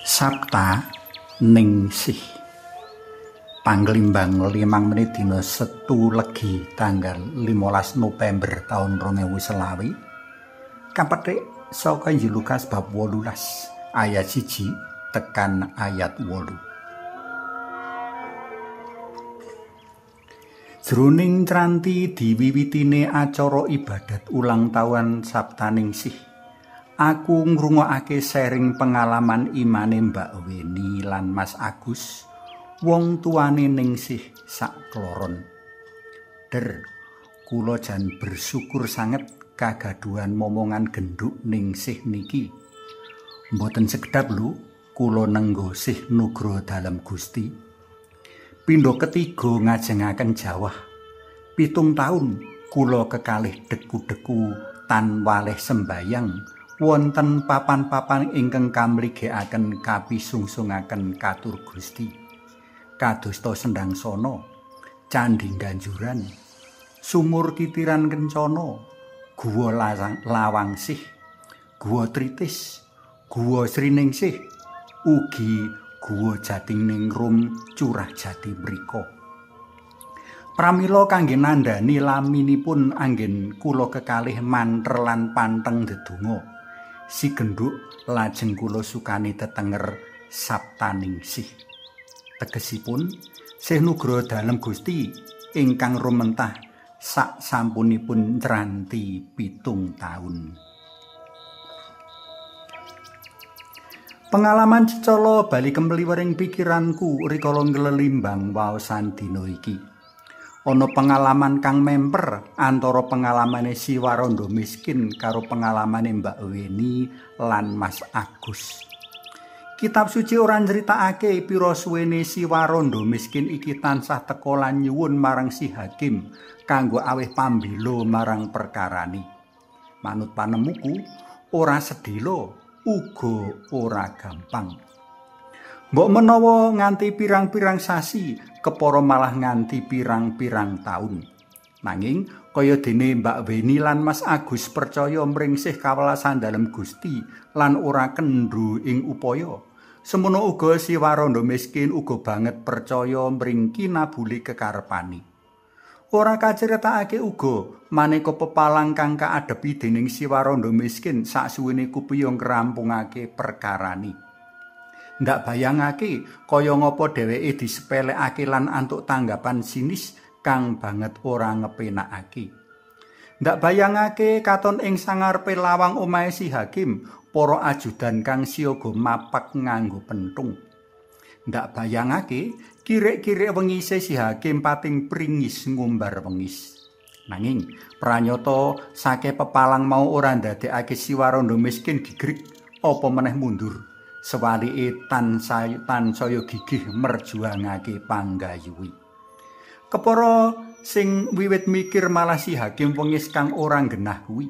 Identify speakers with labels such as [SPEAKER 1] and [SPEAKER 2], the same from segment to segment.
[SPEAKER 1] Sabta Ningsih Panglimbang 5 menit dina Setu Legi tanggal 15 November tahun 2025 kapethik saka Injil Lukas bab 18 ayat 1 tekan ayat 8. Jroning Cranti diwiwitine acara ibadat ulang tahun Sabta Ningsih. Aku ngrungokake sharing pengalaman imane Mbak Weni lan Mas Agus, wong tuane Ningsih sakloron. Kula jan bersyukur sanget kagaduhan momongan genduk Ningsih niki. Mboten sekedap lho, kula nenggosih nugra dalem Gusti. Pindho ketiga ngajengaken jawah. 7 taun kula kekalih deku-deku tan waleh sembayang. Wonten papan-papan ingkang kamligikaken kapisungsungaken katur Gusti. Kadosta Sendang Sono, Candhi Ganjuran, Sumur Kitiran Kencana, Guwa Lawangsih, Guwa Tritis, Guwa Sriningsih, ugi Guwa Jatiningrum Curah Jati mrika. Pramila kangge nandhani laminipun anggen kula kekalih manter lan panteng ndedonga. Si genduk lajeng kula sukani tetenger Sabta Ningsih. Tegesipun sih nugra dalem Gusti ingkang rumentah sak sampunipun Cranti 7 taun. Pengalaman cecala bali kemliwering pikiranku rikala nglelimbang waosan dina iki. Ana pengalaman kang memper antara pengalamane si Warondo miskin karo pengalamane Mbak Weni lan Mas Agus. Kitab suci ora nyritakake pira suwene si Warondo miskin iki tansah teka lan nyuwun marang si hakim kanggo aweh pambela marang perkarane. Manut panemuku, ora sedhela uga ora gampang. Mbok menawa nganti pirang-pirang sasi, kepara malah nganti pirang-pirang taun. Nanging kaya dene Mbak Weni lan Mas Agus percaya mringsih kawelasan dalem Gusti lan ora kendhu ing upaya. Semono uga si Warondo miskin uga banget percaya mring kinabuli kekarepane. Ora kaceritakake uga maneka pepalang kang kaadepi dening si Warondo miskin saksuwene kupiyong ngrampungake perkarane. Ndak bayangake kaya ngapa dheweke disepelekake lan antuk tanggapan sinis kang banget ora ngepenakake. Ndak bayangake katon ing sangarepe lawang omahe si hakim para ajudan kang siaga mapak nganggo pentung. Ndak bayangake kirik-kirik wengise si hakim pating pringis ngumbar wengis. Nanging pranyata sake pepalang mau ora ndadekake si Warondo miskin gigrik apa meneh mundur. Sewalike tansaya gigih merjuangake panggayuhi. Kepara sing wiwit mikir malah si hakim wengis kang ora genah kuwi.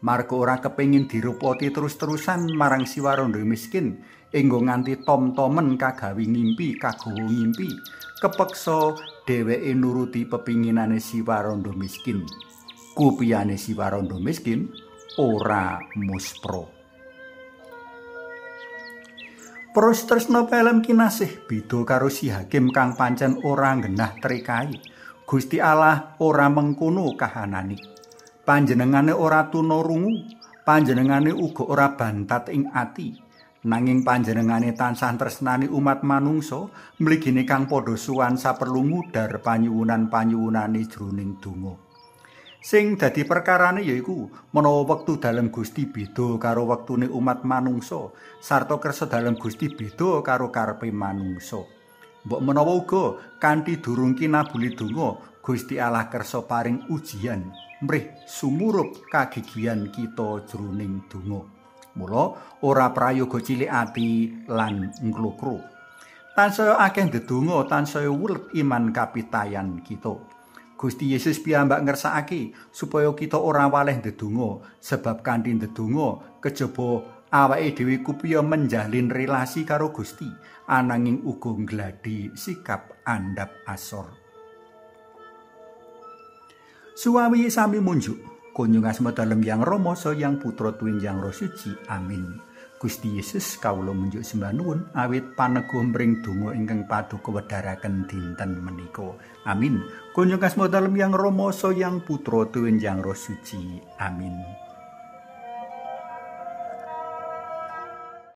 [SPEAKER 1] Marga ora kepengin dirupoti terus-terusan marang si Warondo miskin, enggo nganti tom-tomen kagawi ngimpi, kagawa ngimpi, kepeksa dheweke nuruti pepinginane si Warondo miskin. Kupiyane si Warondo miskin ora muspra. Pros tresna pelem kinasih beda karo si hakim kang pancen ora genah trekae. Gusti Allah ora mengkono kahanane. Panjenengane ora tuna rungu, panjenengane uga ora bantat ing ati. Nanging panjenengane tansah tresnani umat manungsa, mligine kang padha suwan saperlu ngudar panyuwunan-panyuwunane jroning donga. Sing dadi perkarane yaiku menawa wektu dalem Gusti beda karo wektune umat manungsa sarta kersa dalem Gusti beda karo karepe manungsa. Mbok menawa uga kanthi durung kinabuli donga Gusti Allah kersa paring ujian mrih sumurup kagigihan kita jroning donga. Mula ora prayoga cilik ati lan nglokro. Tansaya akeh ndedonga, tansaya wulet iman kapitayan kita. Gusti Yesus piyambak ngersakake supaya kita ora waleh ndedonga sebab kanthi ndedonga kejaba awake dhewe kupiya menjalin relasi karo Gusti ananging uga ngladi sikap andhap asor. Suwawi sami munjuk kunjung asma dalem Yang Rama Sang Yang Putra Tuwinjang Roh Suci. Amin. Gusti Yesus kawula munjuk sembah nuwun awit paneguh mring donga ingkang paduka wedharaken dinten menika. Amin. Kunjung kasmoda lemyang Rama sayang Putra tuwinjang Roh Suci. Amin.